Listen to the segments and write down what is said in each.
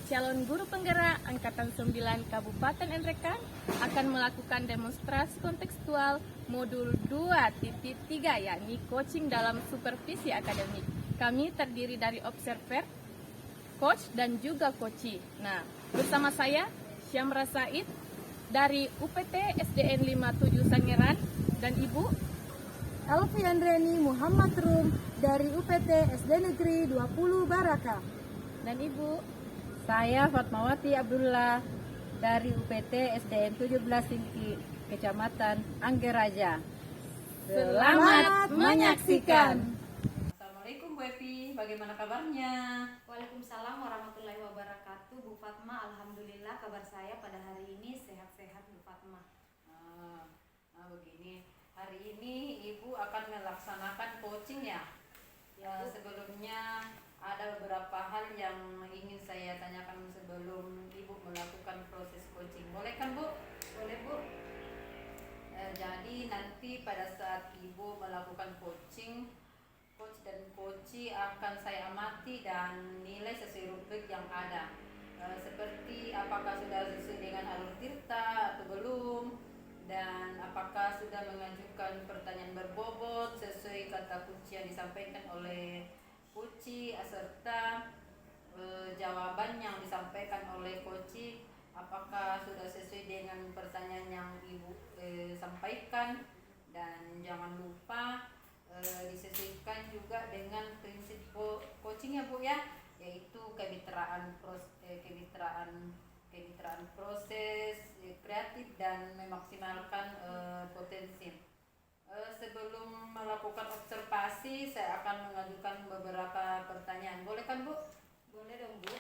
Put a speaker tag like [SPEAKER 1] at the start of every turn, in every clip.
[SPEAKER 1] calon guru penggerak Angkatan 9 Kabupaten Nrekan akan melakukan demonstrasi kontekstual modul 2.3 yakni coaching dalam supervisi akademik. Kami terdiri dari observer, coach dan juga coachee. Nah, bersama saya Syamra Said dari UPT SDN 57 Sangiran dan Ibu
[SPEAKER 2] Alfiandreni Muhammad Rum dari UPT SD Negeri 20 Baraka.
[SPEAKER 1] Dan Ibu
[SPEAKER 3] saya Fatmawati Abdullah dari UPT SDN 17 Singki, Kecamatan Anggeraja.
[SPEAKER 1] Selamat menyaksikan.
[SPEAKER 3] Assalamualaikum Bu Epi, bagaimana kabarnya?
[SPEAKER 4] Waalaikumsalam warahmatullahi wabarakatuh. Bu Fatma, alhamdulillah kabar saya pada hari ini sehat-sehat Bu Fatma.
[SPEAKER 3] Begini, hari ini Ibu akan melaksanakan coaching ya? Sebelumnya ada beberapa hal yang ingin saya tanyakan sebelum Ibu melakukan proses coaching. Boleh kan Bu?
[SPEAKER 4] Boleh Bu?
[SPEAKER 3] Jadi nanti pada saat Ibu melakukan coaching, coach dan coachee akan saya amati dan nilai sesuai rubrik yang ada. Seperti apakah sudah sesuai dengan alur tirta atau belum, dan apakah sudah mengajukan pertanyaan berbobot sesuai kata kunci yang disampaikan oleh coachee, serta jawaban yang disampaikan oleh coachee apakah sudah sesuai dengan pertanyaan yang Ibu sampaikan. Dan jangan lupa disesuaikan juga dengan prinsip coaching ya Bu ya, yaitu kemitraan proses kreatif dan memaksimalkan potensi. Sebelum melakukan observasi, saya akan mengajukan beberapa pertanyaan. Boleh kan Bu?
[SPEAKER 4] Boleh dong Bu.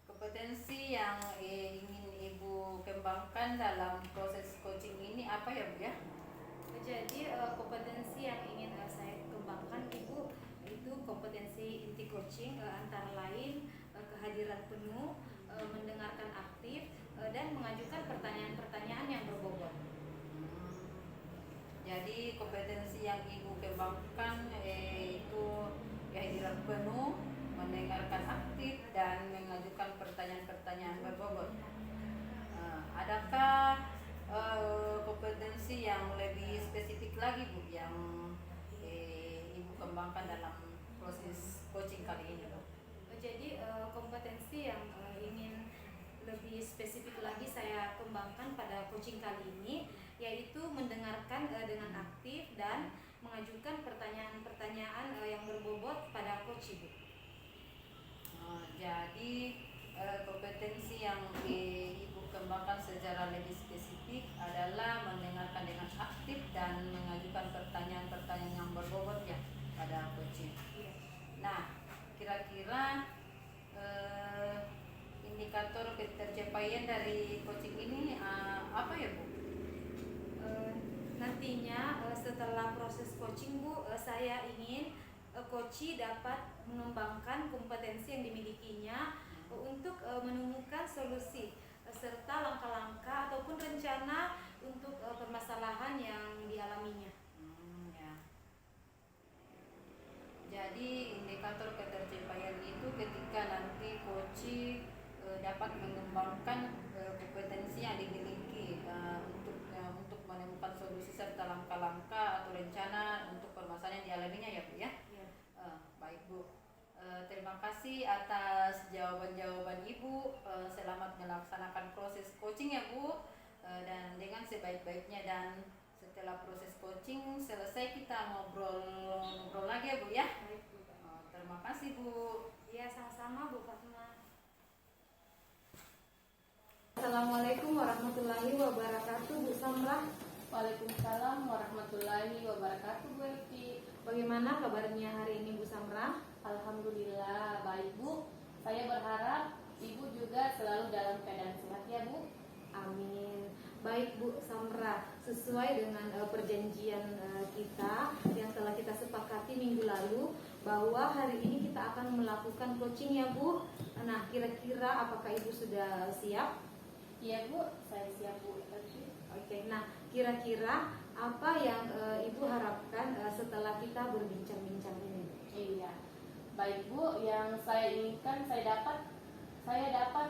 [SPEAKER 3] Kompetensi yang ingin Ibu kembangkan dalam proses coaching ini apa ya Bu ya?
[SPEAKER 4] Jadi kompetensi yang ingin saya kembangkan Ibu itu kompetensi inti coaching, antara lain kehadiran penuh, mendengarkan aktif, dan mengajukan pertanyaan-pertanyaan yang berbobot.
[SPEAKER 3] Jadi kompetensi yang Ibu kembangkan itu kehadiran penuh, mendengarkan aktif, dan mengajukan pertanyaan-pertanyaan berbobot. Adakah kompetensi yang lebih spesifik lagi Bu yang Ibu kembangkan dalam proses coaching kali ini Bu?
[SPEAKER 4] Jadi kompetensi yang ingin lebih spesifik lagi saya kembangkan pada coaching kali ini yaitu mendengarkan dengan aktif dan mengajukan pertanyaan-pertanyaan yang berbobot pada coach Ibu.
[SPEAKER 3] Jadi kompetensi yang Ibu kembangkan secara lebih spesifik adalah mendengarkan dengan aktif dan mengajukan pertanyaan-pertanyaan yang berbobot ya pada coaching. Nah, kira-kira indikator ketercapaian dari coaching ini apa ya Bu?
[SPEAKER 4] Nantinya setelah proses coaching Bu, saya ingin coachee dapat mengembangkan kompetensi yang dimilikinya untuk menemukan solusi serta langkah-langkah ataupun rencana untuk permasalahan yang dialaminya.
[SPEAKER 3] Ya. Jadi indikator ketercapaian itu ketika nanti coachee dapat mengembangkan kompetensi yang dimiliki untuk menemukan solusi serta langkah-langkah atau rencana untuk permasalahan yang dialaminya ya Bu ya. Baik Bu, terima kasih atas jawaban-jawaban Ibu. Selamat melaksanakan proses coaching ya Bu, dan dengan sebaik-baiknya. Dan setelah proses coaching selesai kita ngobrol lagi ya Bu ya.
[SPEAKER 4] Baik Bu.
[SPEAKER 3] Terima kasih Bu.
[SPEAKER 4] Ya, sama-sama Bu Fatma.
[SPEAKER 2] Assalamualaikum warahmatullahi wabarakatuh, Bu Samrah.
[SPEAKER 1] Waalaikumsalam warahmatullahi wabarakatuh Bu Epi.
[SPEAKER 4] Bagaimana kabarnya hari ini Bu Samrah?
[SPEAKER 1] Alhamdulillah baik Bu. Saya berharap Ibu juga selalu dalam keadaan sehat ya Bu.
[SPEAKER 4] Amin. Baik Bu Samrah, sesuai dengan perjanjian kita yang telah kita sepakati minggu lalu bahwa hari ini kita akan melakukan coaching ya Bu. Nah, kira-kira apakah Ibu sudah siap?
[SPEAKER 1] Iya Bu, saya siap Bu.
[SPEAKER 4] Oke, nah kira-kira apa yang Ibu harapkan setelah kita berbincang-bincang ini?
[SPEAKER 1] Iya, baik Bu, yang saya inginkan saya dapat saya dapat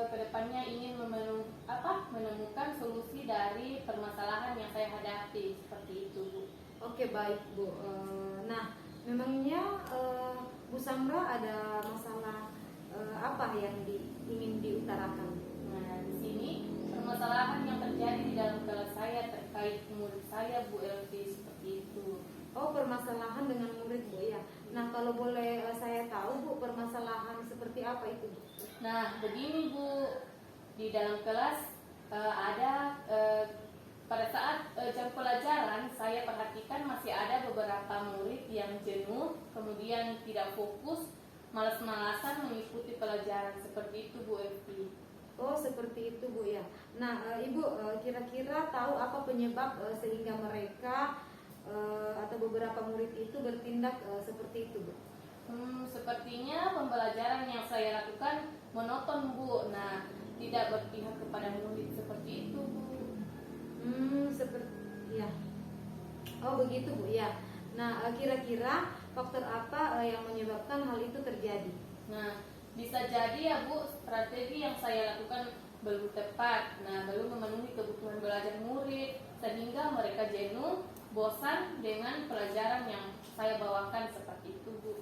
[SPEAKER 1] kedepannya ingin menemukan solusi dari permasalahan yang saya hadapi seperti itu, Bu.
[SPEAKER 4] Oke, baik, Bu. Nah, memangnya Bu Samra ada masalah apa yang ingin diutarakan?
[SPEAKER 1] Nah, di sini permasalahan yang terjadi di dalam kelas saya terkait murid saya, Bu Elvi, seperti itu.
[SPEAKER 4] Oh, permasalahan dengan murid, Bu, ya. Nah, kalau boleh saya tahu, Bu, permasalahan seperti apa itu, Bu?
[SPEAKER 1] Nah, begini, Bu, di dalam kelas ada pada saat jam pelajaran saya perhatikan masih ada beberapa murid yang jenuh, kemudian tidak fokus, malas-malasan mengikuti pelajaran seperti itu, Bu Elvi.
[SPEAKER 4] Oh, seperti itu, Bu, ya. Nah, Ibu kira-kira tahu apa penyebab sehingga mereka atau beberapa murid itu bertindak seperti itu, Bu?
[SPEAKER 1] Sepertinya pembelajaran yang saya lakukan monoton, Bu. Nah, tidak berpihak kepada murid seperti itu, Bu.
[SPEAKER 4] Seperti ya. Oh, begitu, Bu, ya. Nah, kira-kira faktor apa yang menyebabkan hal itu terjadi?
[SPEAKER 1] Nah, bisa jadi ya, Bu, strategi yang saya lakukan belum tepat. Nah, belum memenuhi kebutuhan belajar murid sehingga mereka jenuh, bosan dengan pelajaran yang saya bawakan seperti itu, Bu.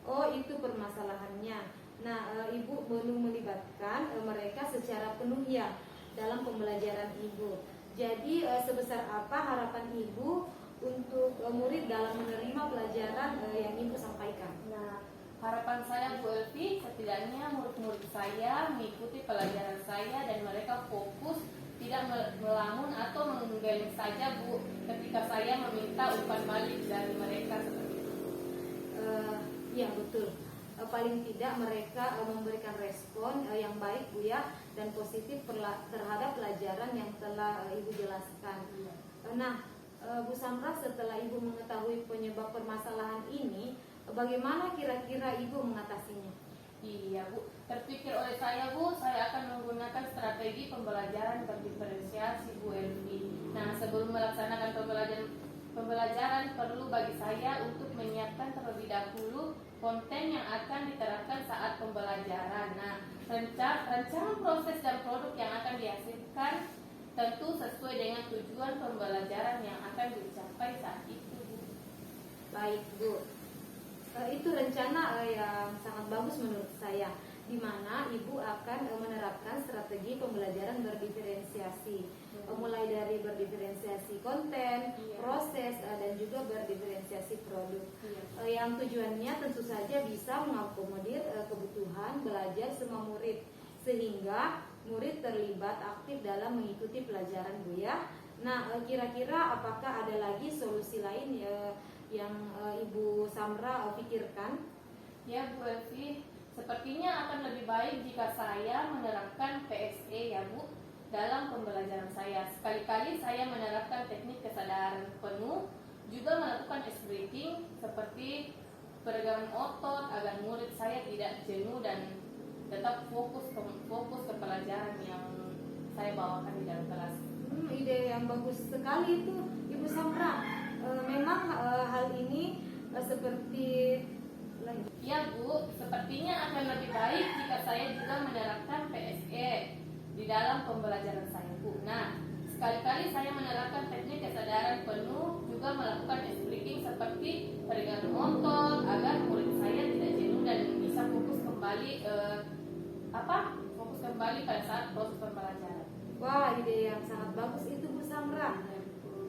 [SPEAKER 4] Oh, itu permasalahannya. Nah, Ibu belum melibatkan mereka secara penuh ya dalam pembelajaran Ibu. Jadi, sebesar apa harapan Ibu untuk murid dalam menerima pelajaran yang Ibu sampaikan?
[SPEAKER 1] Nah, harapan saya, Bu Elvi, setidaknya murid-murid saya mengikuti pelajaran saya dan mereka fokus, tidak melamun atau menggeleng saja, Bu, ketika saya meminta umpan balik dari mereka seperti itu.
[SPEAKER 4] Ya, betul. Paling tidak mereka memberikan respon yang baik, Bu, ya, dan positif terhadap pelajaran yang telah Ibu jelaskan. Nah, Bu Samra, setelah Ibu mengetahui penyebab permasalahan ini, bagaimana kira-kira Ibu mengatasinya?
[SPEAKER 1] Iya, Bu. Terpikir oleh saya, Bu, saya akan menggunakan strategi pembelajaran berdiferensiasi, Bu Elvi. Nah, sebelum melaksanakan pembelajaran perlu bagi saya untuk menyiapkan terlebih dahulu konten yang akan diterapkan saat pembelajaran. Nah, rencana proses dan produk yang akan dihasilkan tentu sesuai dengan tujuan pembelajaran yang akan dicapai saat itu, Bu.
[SPEAKER 4] Baik, Bu. Itu rencana yang sangat bagus menurut saya, di mana Ibu akan menerapkan strategi pembelajaran berdiferensiasi, mulai dari berdiferensiasi konten, proses, dan juga berdiferensiasi produk. Yang tujuannya tentu saja bisa mengakomodir kebutuhan belajar semua murid, sehingga murid terlibat aktif dalam mengikuti pelajaran, Bu, ya. Nah, kira-kira apakah ada lagi solusi lain yang Ibu Samra pikirkan?
[SPEAKER 1] Ya, Bu Elvi, sepertinya akan lebih baik jika saya menerapkan PSE, ya, Bu, dalam pembelajaran saya. Sekali-kali saya menerapkan teknik kesadaran penuh, juga melakukan ice breathing seperti peregangan otot agar murid saya tidak jenuh dan tetap fokus ke pelajaran yang saya bawakan di dalam kelas.
[SPEAKER 4] Ide yang bagus sekali itu, Ibu Samra. Memang hal ini seperti
[SPEAKER 1] Ya, Bu, sepertinya akan lebih baik jika saya juga menerapkan PSE di dalam pembelajaran saya, Bu. Nah, sekali-kali saya menerapkan teknik kesadaran penuh, juga melakukan expliking seperti peregangan otot agar murid saya tidak jenuh dan bisa fokus kembali pada saat proses pembelajaran.
[SPEAKER 4] Wah, ide yang sangat bagus itu, Bu Samra.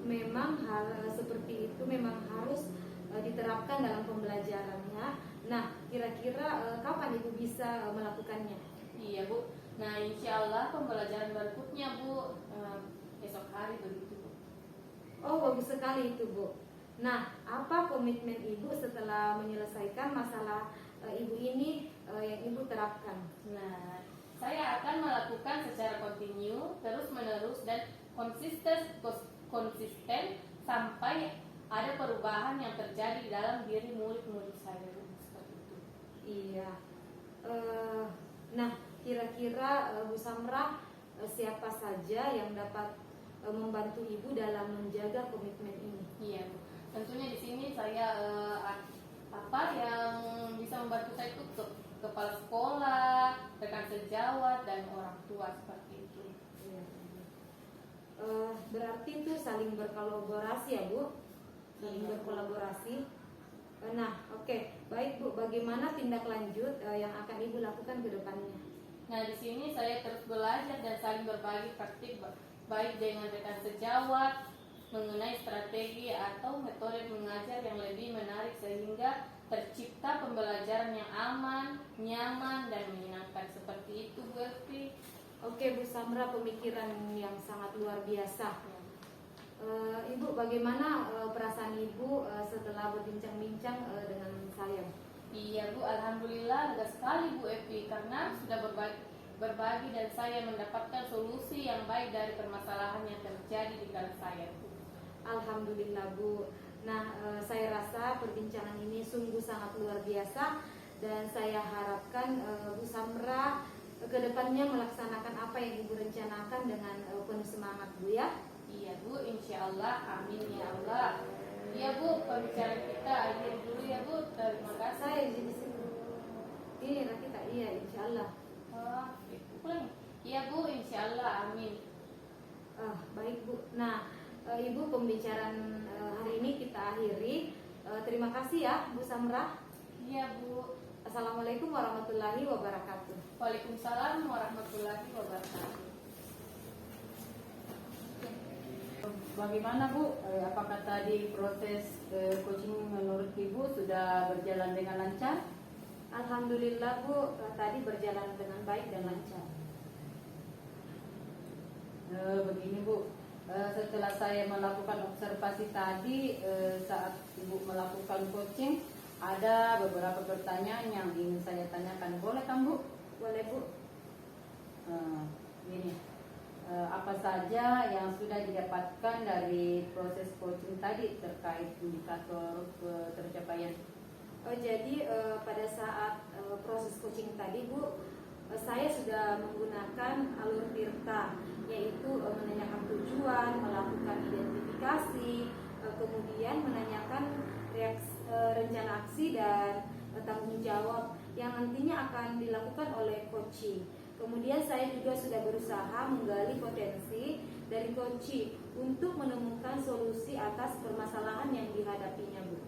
[SPEAKER 4] Memang hal seperti itu memang harus diterapkan dalam pembelajarannya. Nah, kira-kira kapan Ibu bisa melakukannya?
[SPEAKER 1] Iya, Bu. Nah, insya Allah pembelajaran berikutnya, Bu, esok hari begitu, Bu.
[SPEAKER 4] Oh, bagus sekali itu, Bu. Nah, apa komitmen Ibu setelah menyelesaikan masalah Ibu ini yang Ibu terapkan?
[SPEAKER 1] Nah, saya akan melakukan secara kontinu, terus-menerus dan konsisten sampai ada perubahan yang terjadi dalam diri murid-murid saya, Bu. Seperti itu.
[SPEAKER 4] Iya. Nah, kira-kira Bu Samra, siapa saja yang dapat membantu Ibu dalam menjaga komitmen ini?
[SPEAKER 1] Iya, Bu. Tentunya di sini saya apa yang bisa membantu saya itu kepala sekolah, rekan sejawat, dan orang tua seperti itu.
[SPEAKER 4] Iya. Berarti itu saling berkolaborasi ya Bu, saling
[SPEAKER 1] Iya.
[SPEAKER 4] berkolaborasi. Nah, oke, baik Bu. Bagaimana tindak lanjut yang akan Ibu lakukan ke depannya?
[SPEAKER 1] Nah, di sini saya terus belajar dan saling berbagi praktik baik dengan rekan sejawat mengenai strategi atau metode mengajar yang lebih menarik sehingga tercipta pembelajaran yang aman, nyaman, dan menyenangkan. Seperti itu, Bu Elvi.
[SPEAKER 4] Oke Bu Samra, pemikiran yang sangat luar biasa. Ibu, bagaimana perasaan Ibu setelah berbincang-bincang dengan saya?
[SPEAKER 1] Iya Bu, Alhamdulillah lega sekali Bu Evi karena sudah berbagi dan saya mendapatkan solusi yang baik dari permasalahan yang terjadi di kelas saya Bu.
[SPEAKER 4] Alhamdulillah Bu. Nah, saya rasa perbincangan ini sungguh sangat luar biasa dan saya harapkan Bu Samra kedepannya melaksanakan apa yang Ibu rencanakan dengan penuh semangat Bu ya.
[SPEAKER 1] Iya Bu, insya Allah, amin ya Allah. Iya Bu, pembicaraan kita akhir dulu ya Bu. Terima kasih.
[SPEAKER 4] Saya di sini. Ini Rakita, iya insya Allah.
[SPEAKER 1] Pulang. Iya Bu, insya Allah, amin.
[SPEAKER 4] Baik Bu. Nah, Ibu, pembicaraan hari ini kita akhiri. Terima kasih ya Bu Samra.
[SPEAKER 1] Iya Bu.
[SPEAKER 4] Assalamualaikum warahmatullahi wabarakatuh.
[SPEAKER 1] Waalaikumsalam warahmatullahi wabarakatuh.
[SPEAKER 3] Bagaimana Bu? Apakah tadi proses coaching menurut Ibu sudah berjalan dengan lancar?
[SPEAKER 4] Alhamdulillah Bu, tadi berjalan dengan baik dan lancar.
[SPEAKER 3] Begini Bu, setelah saya melakukan observasi tadi saat Ibu melakukan coaching, ada beberapa pertanyaan yang ingin saya tanyakan. Boleh kan Bu?
[SPEAKER 4] Boleh Bu.
[SPEAKER 3] Ini apa saja yang sudah didapatkan dari proses coaching tadi terkait indikator tercapaian?
[SPEAKER 4] Jadi pada saat proses coaching tadi Bu, saya sudah menggunakan alur Tirta, yaitu menanyakan tujuan, melakukan identifikasi, kemudian menanyakan rencana aksi dan tanggung jawab yang nantinya akan dilakukan oleh coaching. Kemudian saya juga sudah berusaha menggali potensi dari coaching untuk menemukan solusi atas permasalahan yang dihadapinya Bu.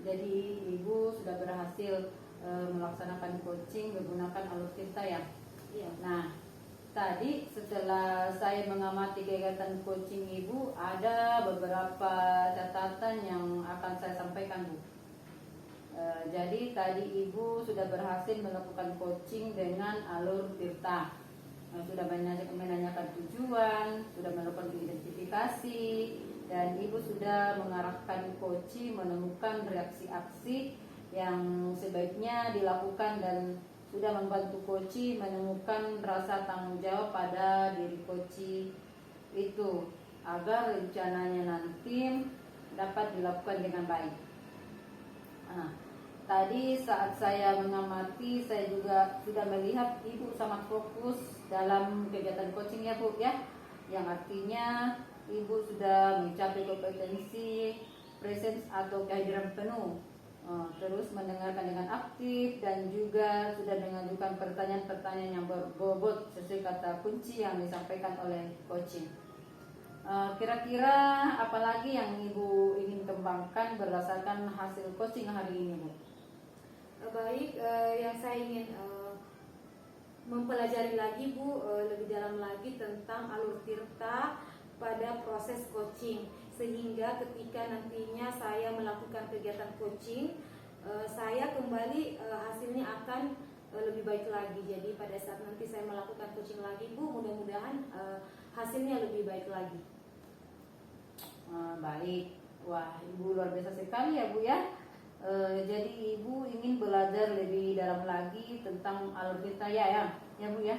[SPEAKER 3] Jadi Ibu sudah berhasil melaksanakan coaching menggunakan alur Tirta ya?
[SPEAKER 4] Iya.
[SPEAKER 3] Nah, tadi setelah saya mengamati kegiatan coaching Ibu, ada beberapa catatan yang akan saya sampaikan Bu. Jadi tadi Ibu sudah berhasil melakukan coaching dengan alur Tirta. Sudah menanyakan tujuan, sudah melakukan identifikasi, dan Ibu sudah mengarahkan coaching menemukan reaksi aksi yang sebaiknya dilakukan dan sudah membantu coaching menemukan rasa tanggung jawab pada diri coaching itu agar rencananya nanti dapat dilakukan dengan baik. Tadi saat saya mengamati, saya juga sudah melihat Ibu sangat fokus dalam kegiatan coaching ya Bu ya, yang artinya Ibu sudah mencapai kompetensi presence atau kehadiran penuh, terus mendengarkan dengan aktif dan juga sudah mengajukan pertanyaan-pertanyaan yang berbobot sesuai kata kunci yang disampaikan oleh coaching. Kira-kira apalagi yang Ibu ingin kembangkan berdasarkan hasil coaching hari ini Bu?
[SPEAKER 4] Baik, yang saya ingin mempelajari lagi Bu, lebih dalam lagi tentang alur Tirta pada proses coaching, sehingga ketika nantinya saya melakukan kegiatan coaching, saya kembali hasilnya akan lebih baik lagi. Jadi pada saat nanti saya melakukan coaching lagi Bu, mudah-mudahan hasilnya lebih baik lagi.
[SPEAKER 3] Baik, wah Ibu luar biasa sekali ya Bu ya. Jadi Ibu ingin belajar lebih dalam lagi tentang alur Tirta ya Bu ya,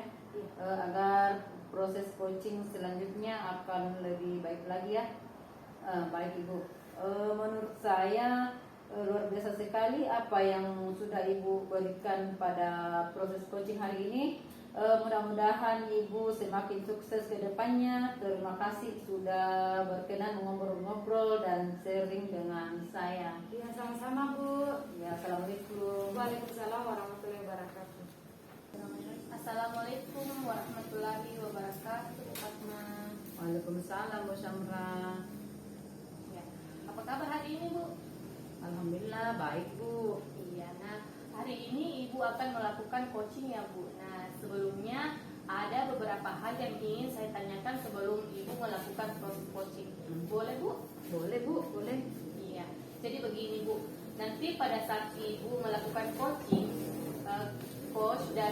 [SPEAKER 3] agar proses coaching selanjutnya akan lebih baik lagi ya. Baik Ibu, menurut saya luar biasa sekali apa yang sudah Ibu berikan pada proses coaching hari ini, Mudah-mudahan Ibu semakin sukses ke depannya. Terima kasih sudah berkenan ngobrol-ngobrol dan sharing dengan saya.
[SPEAKER 4] Ya, sama-sama Bu.
[SPEAKER 3] Ya, Assalamualaikum.
[SPEAKER 4] Waalaikumsalam warahmatullahi wabarakatuh.
[SPEAKER 1] Assalamualaikum warahmatullahi wabarakatuh, Fatma.
[SPEAKER 3] Waalaikumsalam, Bu Samra.
[SPEAKER 1] Ya. Apa kabar hari ini, Bu?
[SPEAKER 3] Alhamdulillah baik, Bu.
[SPEAKER 1] Iya, nah hari ini Ibu akan melakukan coaching ya, Bu. Nah, sebelumnya ada beberapa hal yang ingin saya tanyakan sebelum Ibu melakukan proses coaching. Boleh, Bu?
[SPEAKER 3] Boleh, Bu, boleh.
[SPEAKER 1] Iya. Jadi begini, Bu. Nanti pada saat Ibu melakukan coaching, coach dan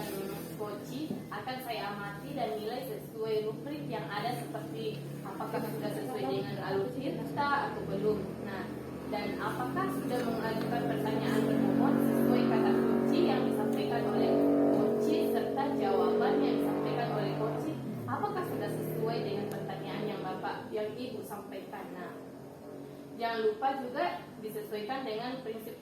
[SPEAKER 1] coachee akan saya amati dan nilai sesuai rubrik yang ada, seperti apakah sudah sesuai dengan alur cerita atau belum. Nah, dan apakah sudah mengajukan pertanyaan berbobot sesuai kata kunci yang disampaikan oleh coachee serta jawaban yang disampaikan oleh coachee, apakah sudah sesuai dengan pertanyaan yang Ibu sampaikan. Nah, jangan lupa juga disesuaikan dengan prinsip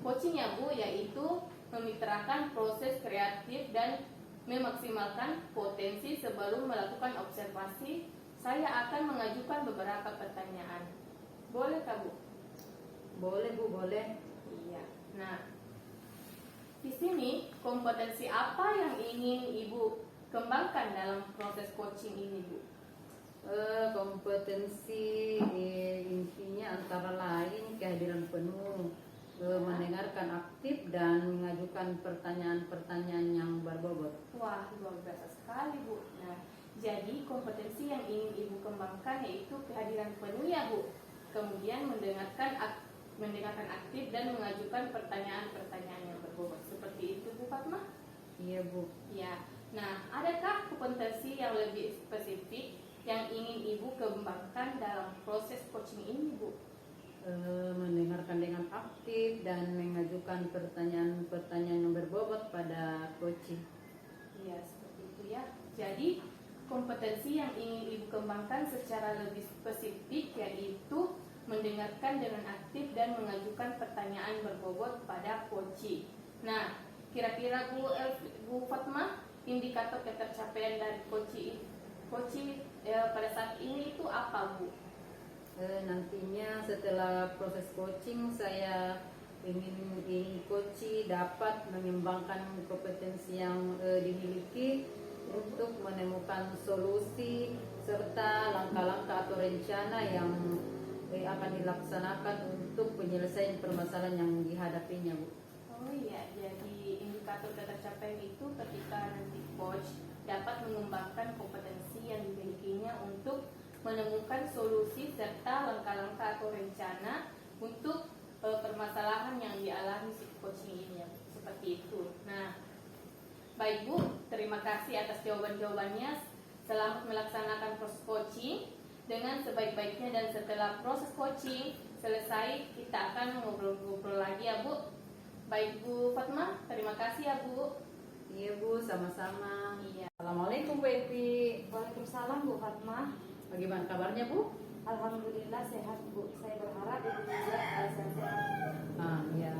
[SPEAKER 1] coaching ya, Bu, yaitu memitrakan proses kreatif dan memaksimalkan potensi. Sebelum melakukan observasi, saya akan mengajukan beberapa pertanyaan. Boleh, Kak, Bu?
[SPEAKER 3] Boleh, Bu, boleh.
[SPEAKER 1] Iya. Nah, di sini kompetensi apa yang ingin Ibu kembangkan dalam proses coaching ini, Bu?
[SPEAKER 3] Kompetensi intinya antara lain kehadiran penuh, mendengarkan aktif dan mengajukan pertanyaan-pertanyaan yang berbobot.
[SPEAKER 1] Wah, luar biasa sekali, Bu. Nah, jadi kompetensi yang ingin Ibu kembangkan yaitu kehadiran penuh ya, Bu. Kemudian mendengarkan aktif dan mengajukan pertanyaan-pertanyaan yang berbobot. Seperti itu, Bu Fatma?
[SPEAKER 3] Iya, Bu.
[SPEAKER 1] Ya. Nah, adakah kompetensi yang lebih spesifik yang ingin Ibu kembangkan dalam proses coaching ini, Bu?
[SPEAKER 3] Mendengarkan dengan aktif dan mengajukan pertanyaan-pertanyaan yang berbobot pada coaching.
[SPEAKER 1] Iya, seperti itu ya. Jadi kompetensi yang ingin Ibu kembangkan secara lebih spesifik yaitu mendengarkan dengan aktif dan mengajukan pertanyaan berbobot pada coaching. Nah, kira-kira Bu Fatma, indikator ketercapaian dari coaching pada saat ini itu apa, Bu?
[SPEAKER 3] Nantinya setelah proses coaching saya ingin coaching dapat mengembangkan kompetensi yang dimiliki untuk menemukan solusi serta langkah-langkah atau rencana yang akan dilaksanakan untuk penyelesaian permasalahan yang dihadapinya, Bu.
[SPEAKER 1] Oh iya, jadi indikator ketercapaian itu ketika nanti coach dapat mengembangkan kompetensi yang dimilikinya untuk menemukan solusi serta langkah-langkah atau rencana untuk permasalahan yang dialami si coaching ini, seperti itu. Nah, baik, Bu, terima kasih atas jawaban-jawabannya. Selamat melaksanakan proses coaching dengan sebaik-baiknya, dan setelah proses coaching selesai kita akan ngobrol-ngobrol lagi ya, Bu. Baik, Bu Fatma, terima kasih ya, Bu.
[SPEAKER 3] Iya, Bu, sama-sama.
[SPEAKER 1] Iya.
[SPEAKER 3] Assalamualaikum, Bu Evi.
[SPEAKER 4] Waalaikumsalam Bu Fatma.
[SPEAKER 3] Bagaimana kabarnya, Bu?
[SPEAKER 4] Alhamdulillah sehat Bu. Saya berharap Ibu juga sehat.
[SPEAKER 3] Ya.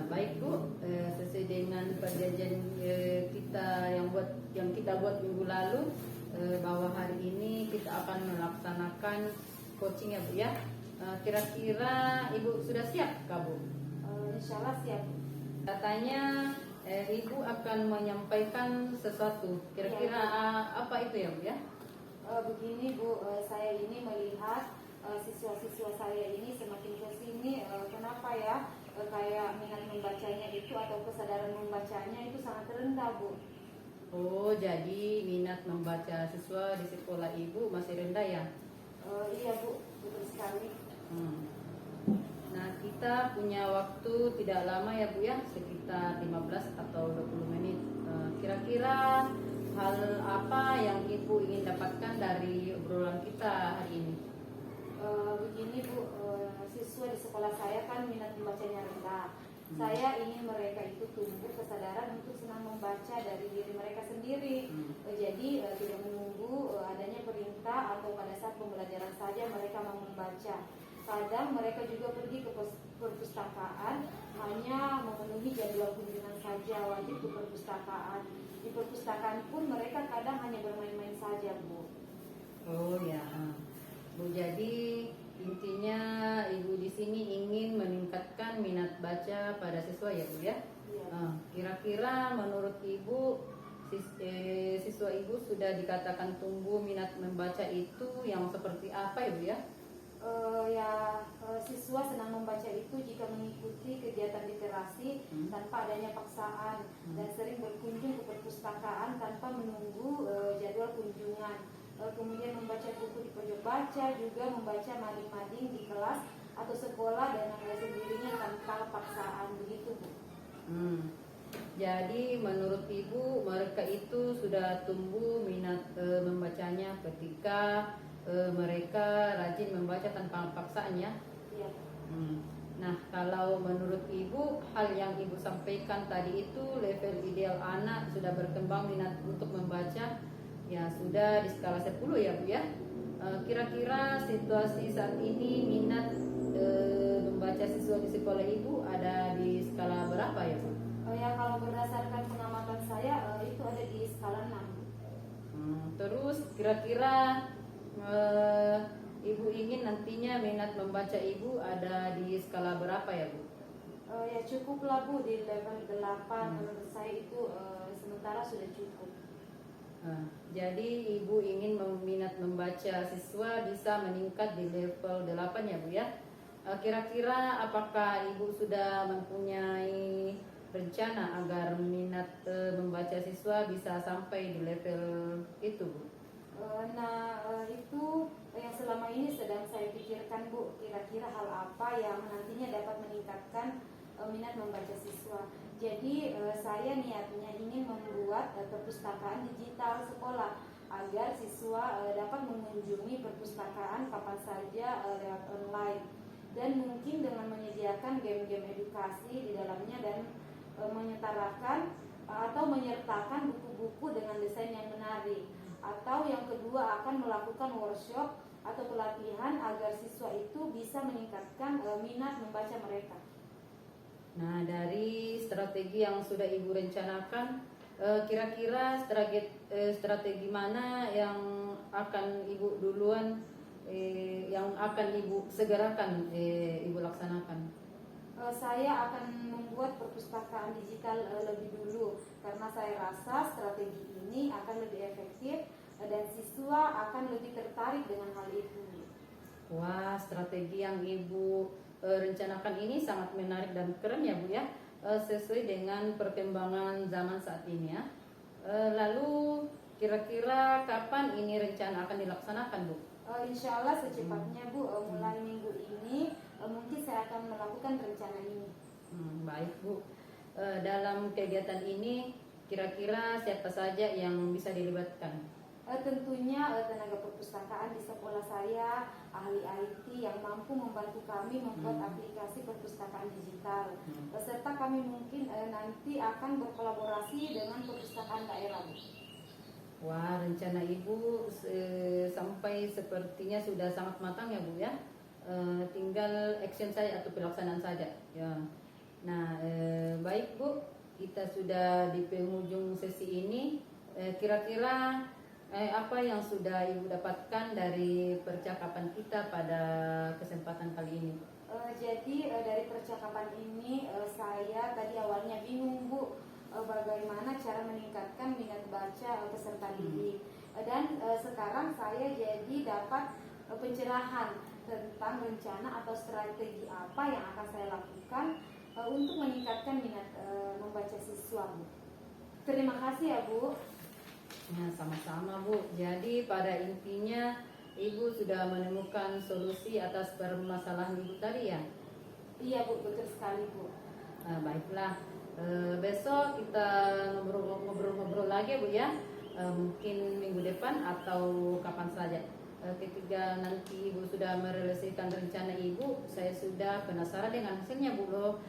[SPEAKER 3] Baik, Bu. Sesuai dengan perjanjian kita yang kita buat minggu lalu, bahwa hari ini kita akan melaksanakan coaching ya, Bu ya. Kira-kira Ibu sudah siap, Kak, Bu?
[SPEAKER 4] Insya Allah siap.
[SPEAKER 3] Katanya Ibu akan menyampaikan sesuatu. Kira-kira apa itu ya, Bu ya?
[SPEAKER 4] Begini Bu, saya ini melihat siswa-siswa saya ini semakin ke sini, kenapa ya, kayak minat membacanya itu atau kesadaran membacanya itu sangat rendah, Bu.
[SPEAKER 3] Oh, jadi minat membaca siswa di sekolah Ibu masih rendah ya?
[SPEAKER 4] Iya Bu, betul sekali.
[SPEAKER 3] Nah, kita punya waktu tidak lama ya, Bu ya, sekitar 15 atau 20 menit. Kira-kira hal apa yang Ibu ingin dapatkan dari obrolan kita hari ini?
[SPEAKER 4] Begini Bu, siswa di sekolah saya kan minat membacanya rendah. Saya ingin mereka itu tumbuh kesadaran untuk senang membaca dari diri mereka sendiri. Jadi tidak menunggu adanya perintah atau pada saat pembelajaran saja mereka mau membaca. Kadang mereka juga pergi ke
[SPEAKER 2] perpustakaan hanya memenuhi jadwal kunjungan saja, wajib ke perpustakaan. Di perpustakaan pun mereka kadang hanya bermain-main saja, Bu.
[SPEAKER 3] Oh ya, Bu, jadi intinya Ibu di sini ingin meningkatkan minat baca pada siswa ya, Bu ya?
[SPEAKER 2] Iya.
[SPEAKER 3] Kira-kira menurut Ibu, siswa Ibu sudah dikatakan tumbuh minat membaca itu yang seperti apa ya, Bu ya?
[SPEAKER 2] Siswa senang membaca itu jika mengikuti kegiatan literasi tanpa adanya paksaan dan sering berkunjung ke perpustakaan tanpa menunggu jadwal kunjungan. Kemudian membaca buku di pojok baca, juga membaca mading-mading di kelas atau sekolah dengan sendirinya tanpa paksaan, begitu, Bu.
[SPEAKER 3] Jadi menurut Ibu mereka itu sudah tumbuh minat membacanya ketika mereka rajin membaca tanpa paksaan ya.
[SPEAKER 2] Iya.
[SPEAKER 3] Nah, kalau menurut Ibu hal yang Ibu sampaikan tadi itu level ideal anak sudah berkembang minat untuk membaca ya sudah di skala 10 ya, Bu ya. Kira-kira situasi saat ini minat membaca siswa di sekolah Ibu ada di skala berapa ya, Bu?
[SPEAKER 2] Kalau berdasarkan pengamatan saya itu ada di skala 6.
[SPEAKER 3] Terus kira-kira Ibu ingin nantinya minat membaca Ibu ada di skala berapa ya, Bu?
[SPEAKER 2] Cukuplah, Bu, di level 8. Menurut saya itu sementara sudah cukup.
[SPEAKER 3] Jadi Ibu ingin minat membaca siswa bisa meningkat di level 8 ya, Bu ya. Kira-kira apakah Ibu sudah mempunyai rencana agar minat membaca siswa bisa sampai di level itu, Bu?
[SPEAKER 2] Itu yang selama ini sedang saya pikirkan, Bu. Kira-kira hal apa yang nantinya dapat meningkatkan minat membaca siswa. Jadi saya niatnya ingin membuat perpustakaan digital sekolah agar siswa dapat mengunjungi perpustakaan kapan saja lewat online, dan mungkin dengan menyediakan game-game edukasi di dalamnya dan menyertakan buku-buku dengan desain yang menarik. Atau yang kedua akan melakukan workshop atau pelatihan agar siswa itu bisa meningkatkan minat membaca mereka.
[SPEAKER 3] Nah, dari strategi yang sudah Ibu rencanakan, kira-kira strategi mana yang akan Ibu duluan, yang akan Ibu segerakan Ibu laksanakan?
[SPEAKER 2] Saya akan membuat perpustakaan digital lebih dulu karena saya rasa strategi ini akan lebih efektif dan siswa akan lebih tertarik dengan hal itu.
[SPEAKER 3] Wah, strategi yang Ibu rencanakan ini sangat menarik dan keren ya, Bu ya, sesuai dengan perkembangan zaman saat ini ya. Lalu kira-kira kapan ini rencana akan dilaksanakan, Bu?
[SPEAKER 2] Insya Allah secepatnya, Bu. Mulai minggu ini mungkin saya akan melakukan rencana ini.
[SPEAKER 3] Baik, Bu. Dalam kegiatan ini kira-kira siapa saja yang bisa dilibatkan?
[SPEAKER 2] Tentunya tenaga perpustakaan di sekolah saya, ahli IT yang mampu membantu kami membuat aplikasi perpustakaan digital, serta kami mungkin nanti akan berkolaborasi dengan perpustakaan daerah.
[SPEAKER 3] Wah, rencana Ibu sampai sepertinya sudah sangat matang ya, Bu ya. Tinggal action saja atau pelaksanaan saja ya. Nah, baik, Bu, kita sudah di penghujung sesi ini. Kira-kira apa yang sudah Ibu dapatkan dari percakapan kita pada kesempatan kali ini?
[SPEAKER 2] Jadi dari percakapan ini saya tadi awalnya bingung, Bu, bagaimana cara meningkatkan minat baca peserta didik. Dan sekarang saya jadi dapat pencerahan tentang rencana atau strategi apa yang akan saya lakukan untuk meningkatkan minat membaca siswa, Bu. Terima kasih ya, Bu.
[SPEAKER 3] Nah, sama-sama, Bu. Jadi pada intinya Ibu sudah menemukan solusi atas permasalahan Ibu tadi ya?
[SPEAKER 2] Iya, Bu, betul sekali, Bu.
[SPEAKER 3] Nah, baiklah. Besok kita ngobrol-ngobrol lagi, Bu ya. Mungkin minggu depan atau kapan saja. Ketika nanti Ibu sudah merealisasikan rencana Ibu, saya sudah penasaran dengan hasilnya, Bu loh.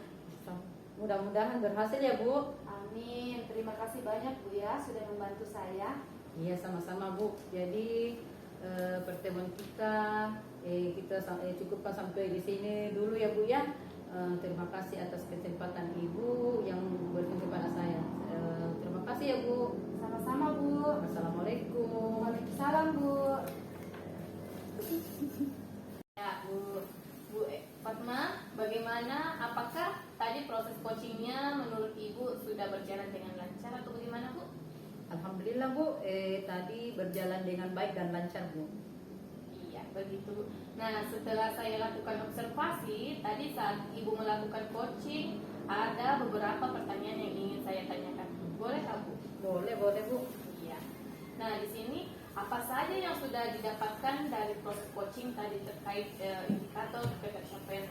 [SPEAKER 3] Mudah-mudahan berhasil ya, Bu.
[SPEAKER 2] Amin. Terima kasih banyak, Bu ya, sudah membantu saya.
[SPEAKER 3] Iya, sama-sama, Bu. Jadi pertemuan kita cukupkan sampai di sini dulu ya, Bu ya. Terima kasih atas kesempatan Ibu yang berikan kepada saya. Terima kasih ya Bu.
[SPEAKER 2] Sama-sama Bu.
[SPEAKER 3] Assalamualaikum.
[SPEAKER 2] Waalaikumsalam Bu.
[SPEAKER 1] Ya, Bu Fatma, bagaimana? Apakah tadi proses coachingnya menurut Ibu sudah berjalan dengan lancar atau bagaimana Bu?
[SPEAKER 3] Alhamdulillah Bu, tadi berjalan dengan baik dan lancar Bu.
[SPEAKER 1] Iya, begitu. Nah, setelah saya lakukan observasi, tadi saat Ibu melakukan coaching, ada beberapa pertanyaan yang ingin saya tanyakan. Boleh tak Bu?
[SPEAKER 3] Boleh Bu.
[SPEAKER 1] Iya. Nah, di sini apa saja yang sudah didapatkan dari proses coaching tadi terkait indikator pencapaian?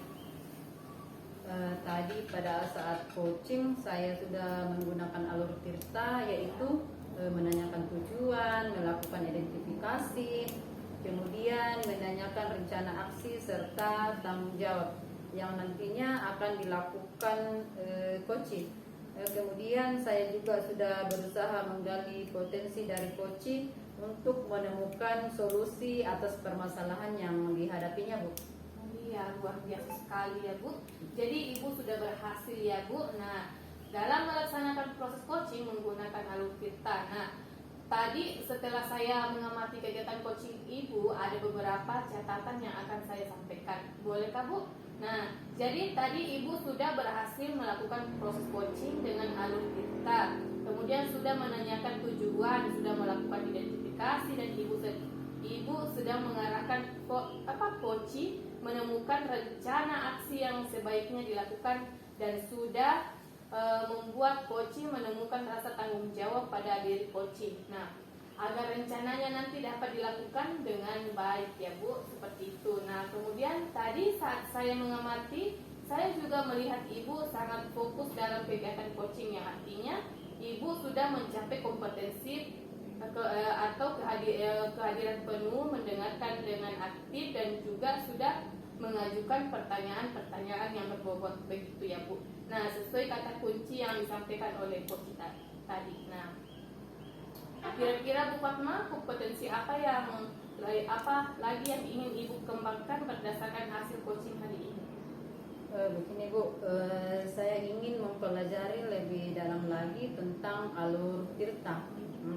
[SPEAKER 3] Tadi pada saat coaching saya sudah menggunakan alur Tirta, yaitu menanyakan tujuan, melakukan identifikasi, kemudian menanyakan rencana aksi serta tanggung jawab yang nantinya akan dilakukan coaching. Kemudian saya juga sudah berusaha menggali potensi dari coaching untuk menemukan solusi atas permasalahan yang dihadapinya Bu.
[SPEAKER 1] Iya, luar biasa sekali ya Bu. Jadi Ibu sudah berhasil ya Bu. Nah, dalam melaksanakan proses coaching menggunakan alur Tirta. Nah, tadi setelah saya mengamati kegiatan coaching Ibu, ada beberapa catatan yang akan saya sampaikan. Bolehkah Bu? Nah, jadi tadi Ibu sudah berhasil melakukan proses coaching dengan alur Tirta. Kemudian sudah menanyakan tujuan, sudah melakukan identifikasi, dan Ibu sudah mengarahkan coaching menemukan rencana aksi yang sebaiknya dilakukan, dan sudah membuat coaching menemukan rasa tanggung jawab pada diri coaching. Nah, agar rencananya nanti dapat dilakukan dengan baik ya Bu, seperti itu. Nah, kemudian tadi saat saya mengamati, saya juga melihat Ibu sangat fokus dalam kegiatan coaching, yang artinya Ibu sudah mencapai kompetensi atau kehadiran penuh, mendengarkan dengan aktif, dan juga sudah mengajukan pertanyaan-pertanyaan yang berbobot, begitu ya Bu. Nah, sesuai kata kunci yang disampaikan oleh coach tadi. Nah, kira-kira Bu Fatma, kompetensi apa lagi yang ingin Ibu kembangkan berdasarkan hasil coaching hari ini?
[SPEAKER 3] Begini Bu, saya ingin mempelajari lebih dalam lagi tentang alur Tirta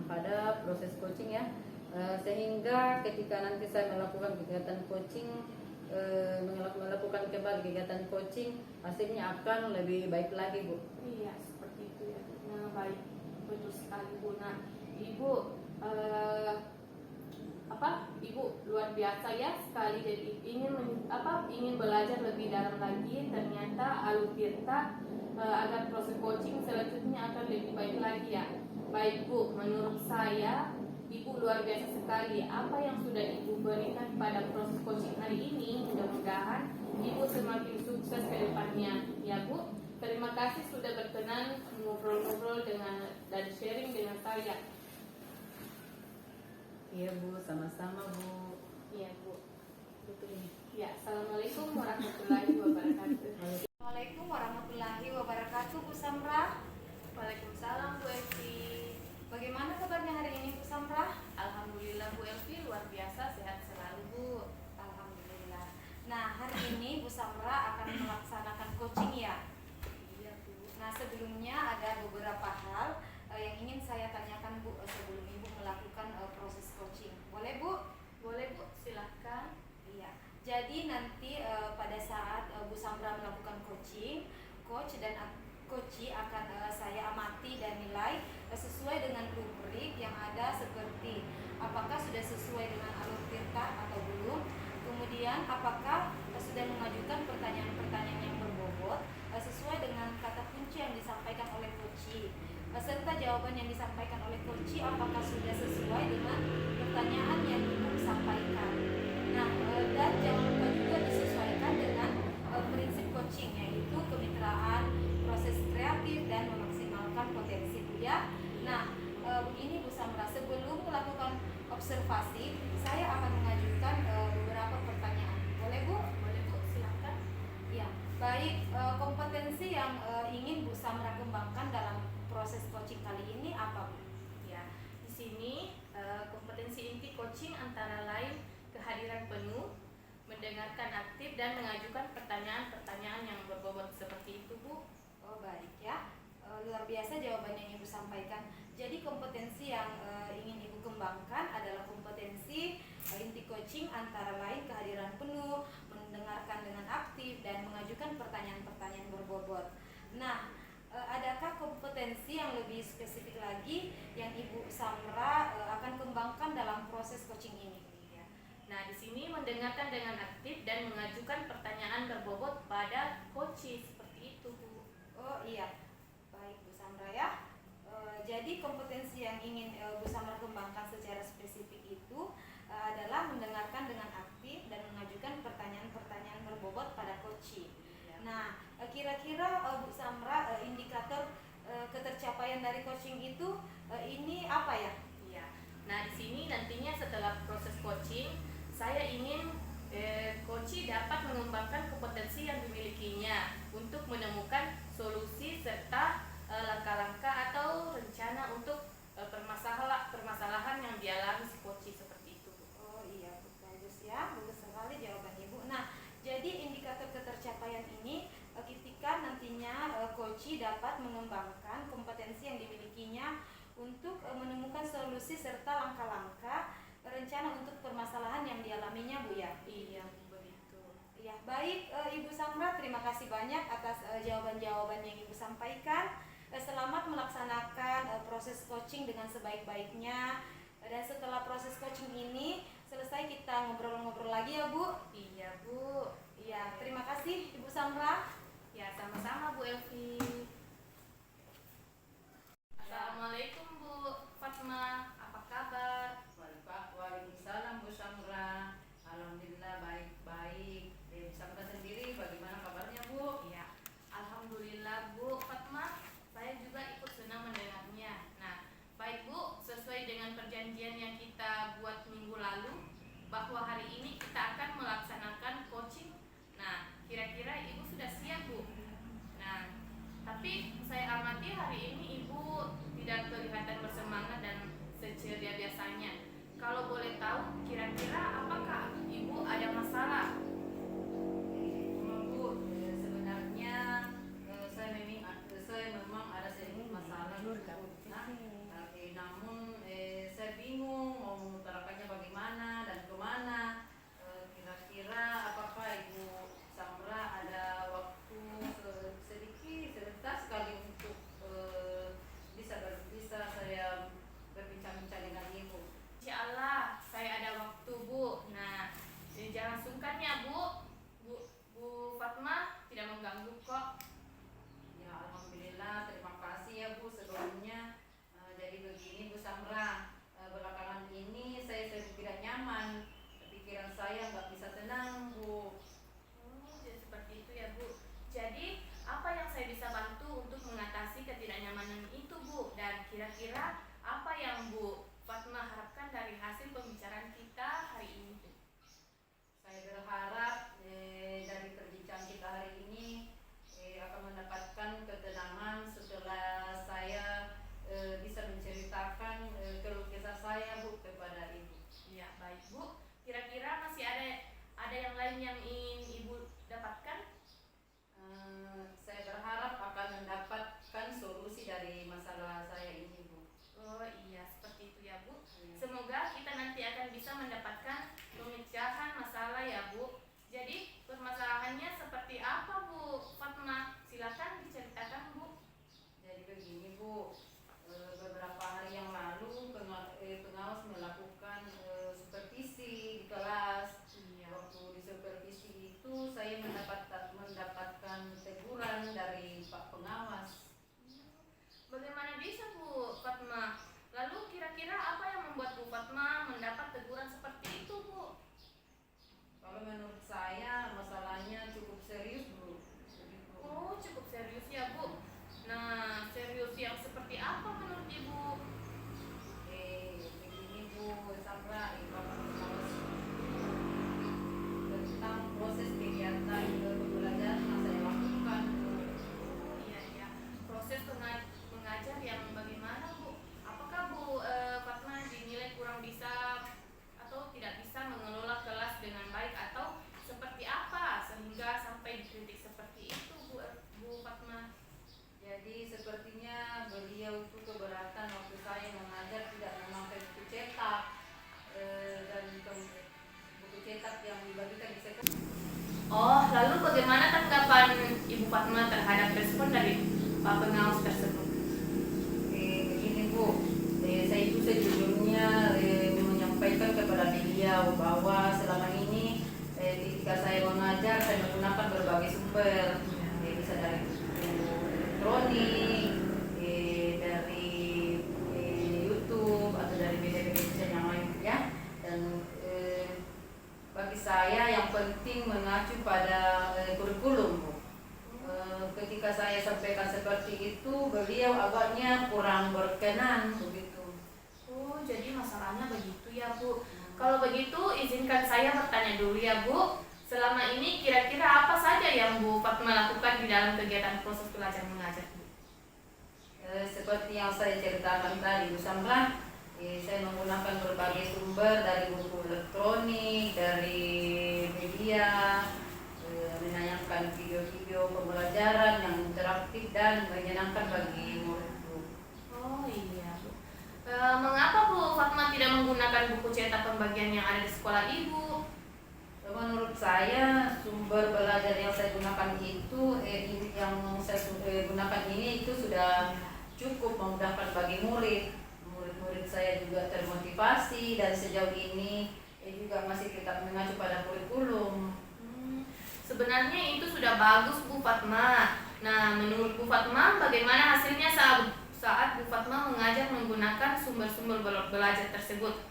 [SPEAKER 3] pada proses coaching ya, sehingga ketika nanti saya melakukan kegiatan coaching, melakukan kembali kegiatan coaching, hasilnya akan lebih baik lagi Bu.
[SPEAKER 1] Iya, seperti itu ya. Nah, baik, betul sekali Bu. Nah, Ibu Ibu luar biasa ya sekali, jadi ingin belajar lebih dalam lagi. Ternyata alur Tirta agar proses coaching selanjutnya akan lebih baik lagi ya. Baik Bu, menurut saya Ibu luar biasa sekali. Apa yang sudah Ibu berikan pada proses coaching hari ini, mudah-mudahan Ibu semakin sukses ke depannya ya Bu. Terima kasih sudah berkenan ngobrol-ngobrol dan sharing dengan saya.
[SPEAKER 3] Iya Bu, sama-sama Bu.
[SPEAKER 1] Iya Bu, betul ini. Ya, Assalamualaikum warahmatullahi wabarakatuh.
[SPEAKER 4] Assalamualaikum warahmatullahi wabarakatuh Bu Samra.
[SPEAKER 1] Waalaikumsalam Bu Elvi.
[SPEAKER 4] Bagaimana kabarnya hari ini Bu Samra?
[SPEAKER 1] Alhamdulillah Bu Elvi, luar biasa, sehat selalu Bu.
[SPEAKER 4] Alhamdulillah. Nah, hari ini Bu Samra akan melaksanakan coaching ya.
[SPEAKER 1] Iya Bu.
[SPEAKER 4] Nah, sebelumnya ada beberapa hal yang ingin saya tanyakan Bu sebelum Ibu melakukan proses coaching. Boleh Bu?
[SPEAKER 1] Boleh Bu, silakan.
[SPEAKER 4] Iya. Jadi nanti pada saat Bu Samra melakukan coaching, coach akan saya amati dan nilai sesuai dengan rubrik yang ada, seperti apakah sudah sesuai dengan alur Tirta atau belum. Kemudian apakah sudah mengajukan pertanyaan-pertanyaan yang berbobot sesuai dengan kata kunci yang disampaikan oleh coach, serta jawaban yang disampaikan oleh coach apakah sudah sesuai dengan pertanyaan yang Ibu sampaikan. Nah, dan jangan lupa juga disesuaikan dengan prinsip coaching, yaitu kemitraan, proses kreatif, dan memaksimalkan potensi Bu ya. Nah, begini Bu Samra, sebelum melakukan observasi, saya akan mengajukan beberapa pertanyaan. Boleh Bu?
[SPEAKER 1] Boleh Bu, silakan.
[SPEAKER 4] Ya, baik. Kompetensi yang ingin Bu Samra kembangkan dalam proses coaching kali ini apa Bu?
[SPEAKER 1] Ya, di sini kompetensi inti coaching antara lain kehadiran penuh, mendengarkan aktif, dan mengajukan pertanyaan-pertanyaan yang berbobot seperti itu, Bu.
[SPEAKER 4] Oh baik ya. Luar biasa jawaban yang Ibu sampaikan. Jadi kompetensi yang ingin Ibu kembangkan adalah kompetensi inti coaching antara lain kehadiran penuh, mendengarkan dengan aktif, dan mengajukan pertanyaan-pertanyaan berbobot. Nah, adakah kompetensi yang lebih spesifik lagi yang Ibu Samra akan kembangkan dalam proses coaching ini?
[SPEAKER 1] Nah, di sini mendengarkan dengan aktif dan mengajukan pertanyaan berbobot pada coach seperti itu, Bu.
[SPEAKER 4] Oh iya, baik Bu Samra ya. Jadi kompetensi yang ingin Bu Samra kembangkan secara spesifik itu adalah mendengarkan dengan aktif dan mengajukan pertanyaan-pertanyaan berbobot pada coach. Nah, kira-kira Bu Samra indikator ketercapaian dari coaching itu ini apa ya?
[SPEAKER 1] Iya. Nah, di sini nantinya setelah proses coaching, saya ingin coach dapat mengembangkan kompetensi yang dimilikinya untuk menemukan solusi serta langkah-langkah atau rencana untuk permasalahan yang dialami si coach seperti itu, Bu.
[SPEAKER 4] Oh iya, bagus ya, bagus sekali jawaban Ibu. Nah, jadi indikator ketercapaian ini ketika nantinya coach dapat mengembangkan kompetensi yang dimilikinya untuk menemukan solusi serta langkah-langkah rencana untuk permasalahan yang dialaminya, Bu ya.
[SPEAKER 1] Iya, begitu.
[SPEAKER 4] Ya, baik Ibu Samra, terima kasih banyak atas jawaban-jawaban yang Ibu sampaikan. Selamat melaksanakan proses coaching dengan sebaik-baiknya. Dan setelah proses coaching ini selesai, kita ngobrol-ngobrol lagi ya, Bu.
[SPEAKER 1] Iya, Bu.
[SPEAKER 4] Iya, terima kasih Ibu Samra.
[SPEAKER 1] Ya, sama-sama, Bu Elvi. Assalamualaikum, Bu Fatma. Apa kabar?
[SPEAKER 3] Waalaikumsalam Bu Samra. Alhamdulillah baik-baik. Bu Samra sendiri bagaimana kabarnya, Bu?
[SPEAKER 1] Ya, alhamdulillah, Bu Fatma. Saya juga ikut senang mendengarnya. Nah, baik Bu, sesuai dengan perjanjian yang kita buat minggu lalu, bahwa hari ini kita akan melaksanakan coaching. Nah, kira-kira Ibu sudah siap, Bu? Nah, tapi saya amati hari ini Ibu tidak kelihatan bersemangat dan seceria biasanya. Kalau boleh tahu, kira-kira apakah Ibu ada masalah?
[SPEAKER 3] Bu, sebenarnya saya memang ada sedikit masalah. Namun saya bingung mau mengutarakannya bagaimana dan kemana. Kira-kira apakah Ibu Samra ada waktu sebentar sekali untuk bisa saya berbincang-bincang dengan Ibu?
[SPEAKER 1] Insya Allah, saya ada waktu, Bu. bagaimana tanggapan Ibu Fatma terhadap respon dari Pak pengawas tersebut?
[SPEAKER 3] Begini Bu, saya itu sejujurnya menyampaikan kepada beliau bahwa selama ini ketika saya mengajar saya menggunakan berbagai sumber, bisa dari buku elektronik, dari YouTube atau dari media-media yang lain ya. Dan bagi saya yang penting mengacu pada kurikulum Bu. Ketika saya sampaikan seperti itu, beliau agaknya kurang berkenan begitu.
[SPEAKER 1] Oh, jadi masalahnya begitu ya Bu. Kalau begitu izinkan saya bertanya dulu ya Bu. Selama ini kira-kira apa saja yang Bu Fatma lakukan di dalam kegiatan proses belajar mengajar Bu?
[SPEAKER 3] Seperti yang saya ceritakan tadi Bu Samra, saya menggunakan berbagai sumber dari buku elektronik, dari media, menayangkan video-video pembelajaran yang interaktif dan menyenangkan bagi murid-murid.
[SPEAKER 1] Oh iya Bu. Mengapa Bu Fatma tidak menggunakan buku cetak pembagian yang ada di sekolah Ibu?
[SPEAKER 3] Menurut saya sumber belajar yang saya gunakan itu gunakan ini itu sudah cukup memudahkan bagi murid. Murid-murid saya juga termotivasi dan sejauh ini juga masih tetap mengacu pada kurikulum.
[SPEAKER 1] Sebenarnya itu sudah bagus Bu Fatma. Nah, menurut Bu Fatma bagaimana hasilnya saat Bu Fatma mengajar menggunakan sumber-sumber belajar tersebut?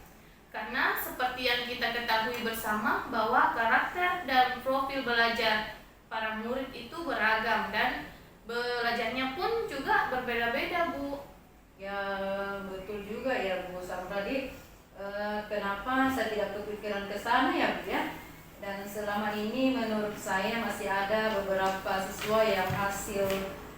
[SPEAKER 1] Karena seperti yang kita ketahui bersama bahwa karakter dan profil belajar para murid itu beragam dan belajarnya pun juga berbeda-beda Bu.
[SPEAKER 3] Ya betul juga ya Bu Samradi. Kenapa saya tidak kepikiran ke sana ya Bu ya? Dan selama ini menurut saya masih ada beberapa siswa yang hasil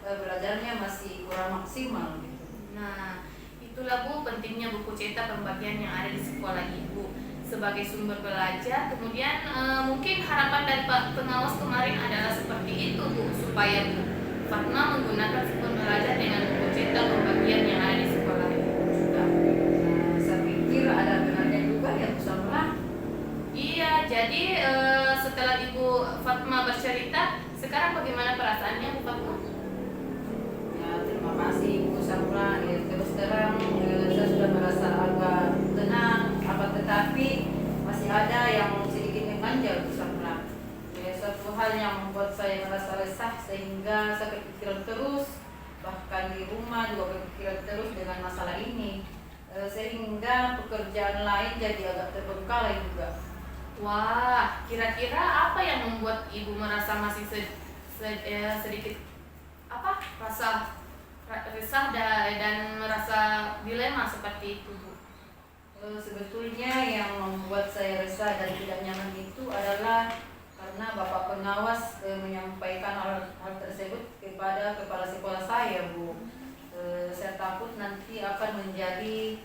[SPEAKER 3] belajarnya masih kurang maksimal gitu.
[SPEAKER 1] Nah, itulah Bu pentingnya buku cetak pembagian yang ada di sekolah Ibu sebagai sumber belajar. Kemudian mungkin harapan dari Pak pengawas kemarin adalah seperti itu Bu, supaya Bu Fatma menggunakan sumber belajar dengan buku cetak pembagian yang ada di sekolah Ibu juga.
[SPEAKER 3] Saya pikir ada benarnya juga ya Bu Samra.
[SPEAKER 1] Iya, jadi setelah Ibu Fatma bercerita, sekarang bagaimana perasaannya Bu Fatma?
[SPEAKER 3] Ya, terima kasih Bu Samra. Terus terang saya sudah merasa agak tenang, tetapi masih ada yang sedikit mengganjal Bu Samra. Satu hal yang membuat saya merasa resah sehingga saya kepikiran terus, bahkan di rumah juga kepikiran terus dengan masalah ini, sehingga pekerjaan lain jadi agak terbengkalai juga.
[SPEAKER 1] Wah, kira-kira apa yang membuat Ibu merasa masih sedikit rasa resah dan merasa dilema seperti itu Bu?
[SPEAKER 3] Sebetulnya yang membuat saya resah dan tidak nyaman itu adalah karena Bapak pengawas menyampaikan hal tersebut kepada kepala sekolah saya Bu. Saya takut nanti akan menjadi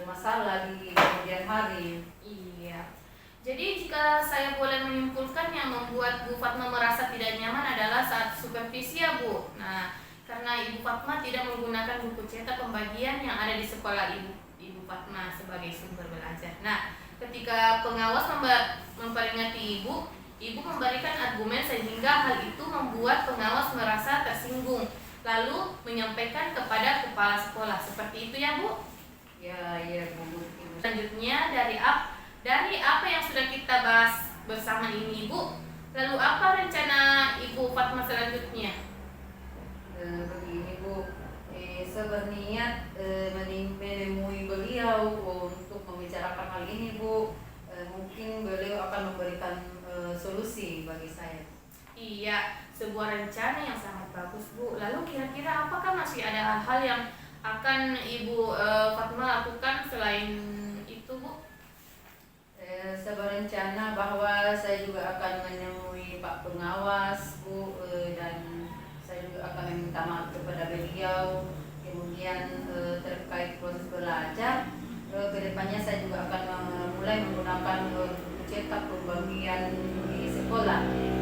[SPEAKER 3] masalah di kemudian hari.
[SPEAKER 1] Iya. Jadi jika saya boleh menyimpulkan, yang membuat Bu Fatma merasa tidak nyaman adalah saat supervisi ya Bu. Nah, karena Ibu Fatma tidak menggunakan buku cetak pembagian yang ada di sekolah Ibu Fatma sebagai sumber belajar. Nah, ketika pengawas memperingati Ibu memberikan argumen sehingga hal itu membuat pengawas merasa tersinggung, lalu menyampaikan kepada kepala sekolah. Seperti itu ya Bu?
[SPEAKER 3] Ya, Bu.
[SPEAKER 1] Selanjutnya dari apa yang sudah kita bahas bersama ini Ibu, lalu apa rencana Ibu Fatma selanjutnya?
[SPEAKER 3] Begini Bu, saya berniat menemui beliau untuk membicarakan hal ini Bu. Mungkin beliau akan memberikan solusi bagi saya.
[SPEAKER 1] Iya, sebuah rencana yang sangat bagus Bu. Lalu kira-kira apakah masih ada hal-hal yang akan Ibu Fatma lakukan selain itu Bu?
[SPEAKER 3] Saya berencana bahwa saya juga akan menemui Pak pengawas Bu, dan saya juga akan meminta maaf kepada beliau. Kemudian terkait proses belajar, kedepannya saya juga akan mulai menggunakan buku cetak pembagian di sekolah.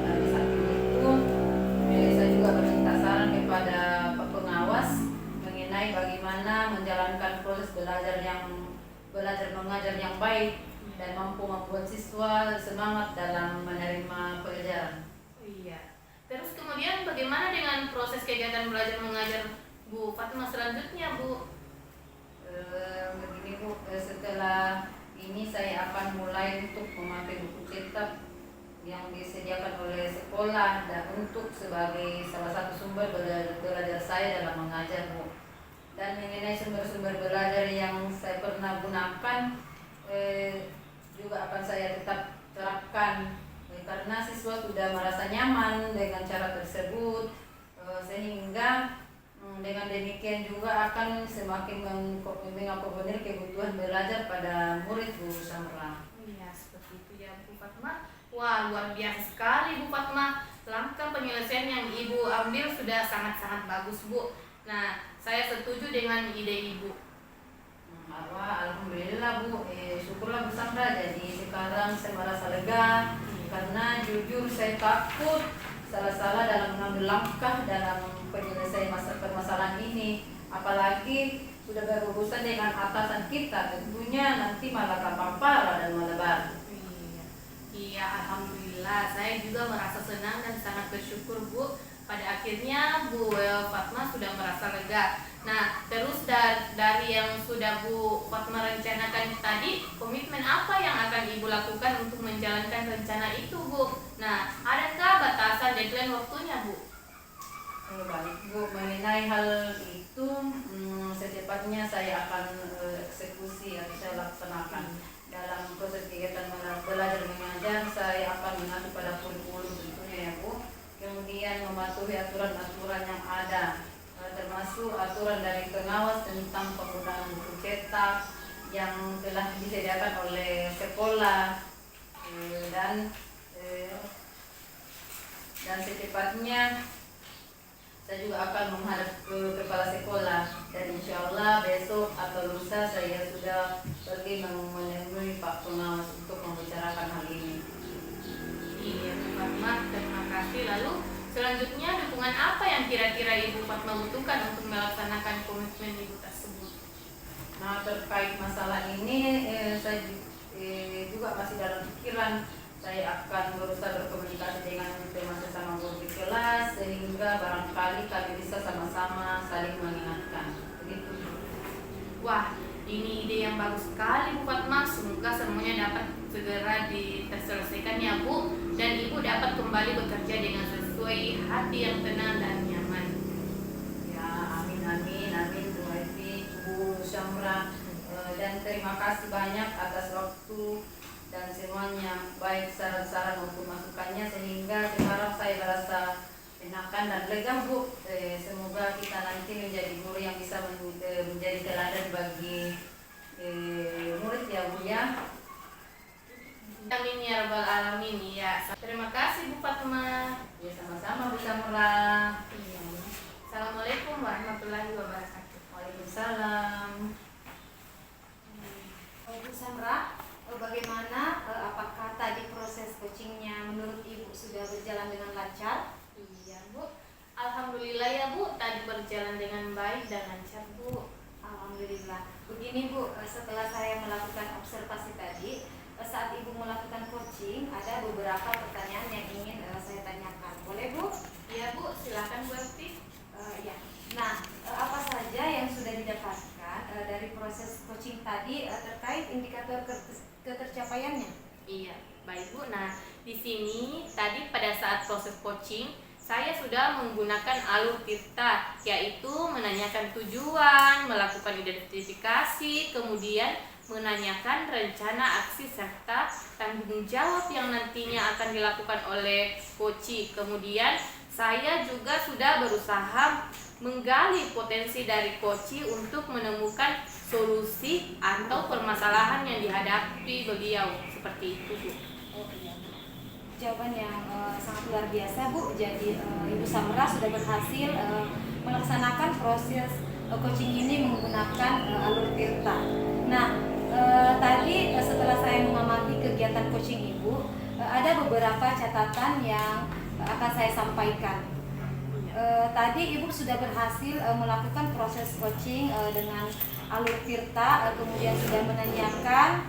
[SPEAKER 3] Di samping itu, saya juga meminta saran kepada Pak pengawas mengenai bagaimana menjalankan proses belajar mengajar yang baik dan mampu membuat siswa semangat dalam menerima pelajaran.
[SPEAKER 1] Oh iya. kemudian bagaimana dengan proses kegiatan belajar mengajar Bu Fatma selanjutnya, Bu?
[SPEAKER 3] Begini Bu, setelah ini saya akan mulai untuk memakai buku cetak yang disediakan oleh sekolah dan untuk sebagai salah satu sumber belajar saya dalam mengajar Bu. Dan mengenai sumber-sumber belajar yang saya pernah gunakan juga akan saya tetap terapkan karena siswa sudah merasa nyaman dengan cara tersebut, sehingga dengan demikian juga akan semakin mengakomodir kebutuhan belajar pada murid Bu Samra.
[SPEAKER 1] Iya, seperti itu ya Bu Fatma. Wah, luar biasa sekali Bu Fatma. Langkah penyelesaian yang Ibu ambil sudah sangat-sangat bagus Bu. Nah, saya setuju dengan ide Ibu.
[SPEAKER 3] Alhamdulillah Bu, syukurlah Bu Samra. Jadi sekarang saya merasa lega karena jujur saya takut salah-salah dalam mengambil langkah dalam penyelesaian permasalahan ini, apalagi sudah berurusan dengan atasan kita, tentunya nanti malah kapal dan melebar.
[SPEAKER 1] Iya, alhamdulillah. Saya juga merasa senang dan sangat bersyukur Bu. Pada akhirnya Bu Fatma sudah merasa lega. Nah, terus dari yang sudah Bu Fatma rencanakan tadi, komitmen apa yang akan Ibu lakukan untuk menjalankan rencana itu Bu? Nah, adakah batasan deadline waktunya Bu?
[SPEAKER 3] Baik Bu, mengenai hal itu secepatnya saya akan eksekusi atau saya laksanakan. Dalam proses kegiatan belajar mengajar, saya akan mengacu pada kurikulum tentunya ya Bu. Kemudian mematuhi aturan-aturan yang ada, termasuk aturan dari pengawas tentang penggunaan buku cetak yang telah disediakan oleh sekolah, dan secepatnya saya juga akan menghadap ke kepala sekolah, dan insya Allah besok atau lusa saya sudah pergi menemui Pak Pengawas untuk membicarakan hal ini.
[SPEAKER 1] Iya Bu Fatma, terima kasih. Lalu selanjutnya dukungan apa yang kira-kira Ibu Fatma butuhkan untuk melaksanakan komitmen Ibu tersebut?
[SPEAKER 3] Nah, terkait masalah ini saya juga masih dalam pikiran. Saya akan berusaha berkomunikasi dengan teman sesama guru di kelas sehingga barangkali kami bisa sama-sama saling mengingatkan. Begitu.
[SPEAKER 1] Wah, ini ide yang bagus sekali Bu Fatma. Semoga semuanya dapat segera terselesaikan ya Bu, dan Ibu dapat kembali bekerja dengan sesuai hati yang tenang dan nyaman.
[SPEAKER 3] Ya, amin amin amin Bu Evi, Bu Syamra, dan terima kasih banyak atas waktu dan semuanya, baik saran-saran maupun masukannya, sehingga sekarang saya merasa enakan dan lega Bu. Semoga kita nanti menjadi guru yang bisa menjadi teladan bagi murid ya Bu ya.
[SPEAKER 1] Amin ya rabbal alamin ya. Terima kasih Bu Fatma.
[SPEAKER 3] Ya, sama-sama Bu Samra.
[SPEAKER 1] Iya. Assalamualaikum warahmatullahi wabarakatuh.
[SPEAKER 3] Waalaikumsalam.
[SPEAKER 4] Bu Samra, bagaimana, apakah tadi proses coachingnya menurut Ibu sudah berjalan dengan lancar?
[SPEAKER 1] Iya Bu, alhamdulillah ya Bu, tadi berjalan dengan baik dan lancar Bu.
[SPEAKER 4] Alhamdulillah. Begini Bu, setelah saya melakukan observasi tadi, saat Ibu melakukan coaching, ada beberapa pertanyaan yang ingin saya tanyakan. Boleh Bu?
[SPEAKER 1] Iya Bu, silakan Bu Evi.
[SPEAKER 4] Ya. Nah, apa saja yang sudah didapatkan dari proses coaching tadi terkait indikator ketercapaiannya?
[SPEAKER 1] Iya, baik Bu. Nah, di sini tadi pada saat proses coaching, saya sudah menggunakan alur Tirta, yaitu menanyakan tujuan, melakukan identifikasi, kemudian menanyakan rencana aksi serta tanggung jawab yang nantinya akan dilakukan oleh coach. Kemudian saya juga sudah berusaha menggali potensi dari coach untuk menemukan solusi atau permasalahan yang dihadapi beliau, seperti itu Bu.
[SPEAKER 4] Oh iya. Jawaban yang sangat luar biasa Bu. Jadi Ibu Samra sudah berhasil melaksanakan proses coaching ini menggunakan alur Tirta. Nah, tadi setelah saya mengamati kegiatan coaching Ibu, ada beberapa catatan yang akan saya sampaikan. Tadi Ibu sudah berhasil melakukan proses coaching dengan alur Tirta, kemudian sudah menanyakan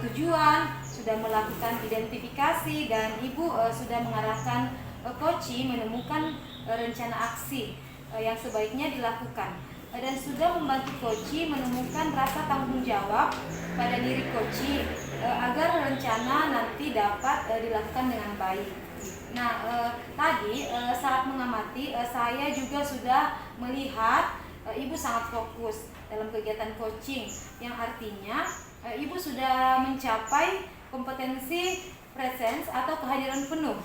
[SPEAKER 4] tujuan, sudah melakukan identifikasi, dan Ibu sudah mengarahkan Koci menemukan rencana aksi yang sebaiknya dilakukan dan sudah membantu Koci menemukan rasa tanggung jawab pada diri Koci agar rencana nanti dapat dilakukan dengan baik. Nah, tadi saat mengamati saya juga sudah melihat Ibu sangat fokus dalam kegiatan coaching, yang artinya Ibu sudah mencapai kompetensi presence atau kehadiran penuh,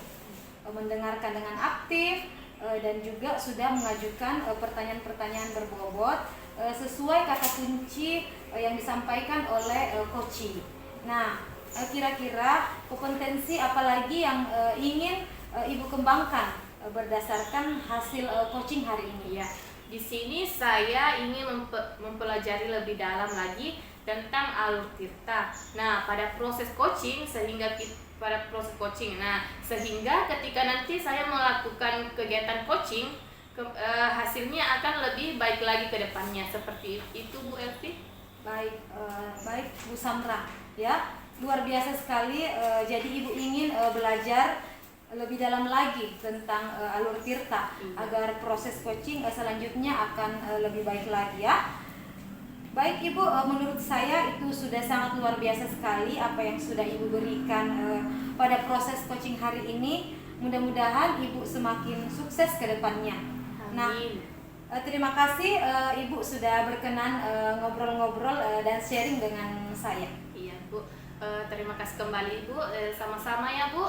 [SPEAKER 4] mendengarkan dengan aktif, dan juga sudah mengajukan pertanyaan-pertanyaan berbobot sesuai kata kunci yang disampaikan oleh coaching. Nah, kira-kira kompetensi apa lagi yang ingin Ibu kembangkan berdasarkan hasil coaching hari ini?
[SPEAKER 1] Ya, di sini saya ingin mempelajari lebih dalam lagi tentang alur tirta. Nah, pada proses coaching sehingga ketika nanti saya melakukan kegiatan coaching, hasilnya akan lebih baik lagi ke depannya. Seperti itu, Bu Elvi.
[SPEAKER 4] Baik Bu Samra, ya, luar biasa sekali. Jadi Ibu ingin belajar lebih dalam lagi tentang alur tirta agar proses coaching selanjutnya akan lebih baik lagi, ya. Baik Ibu, menurut saya itu sudah sangat luar biasa sekali apa yang sudah Ibu berikan pada proses coaching hari ini. Mudah-mudahan Ibu semakin sukses ke depannya. Nah, terima kasih Ibu sudah berkenan ngobrol-ngobrol dan sharing dengan saya.
[SPEAKER 1] Iya, Bu. Terima kasih kembali, Bu. Sama-sama ya, Bu.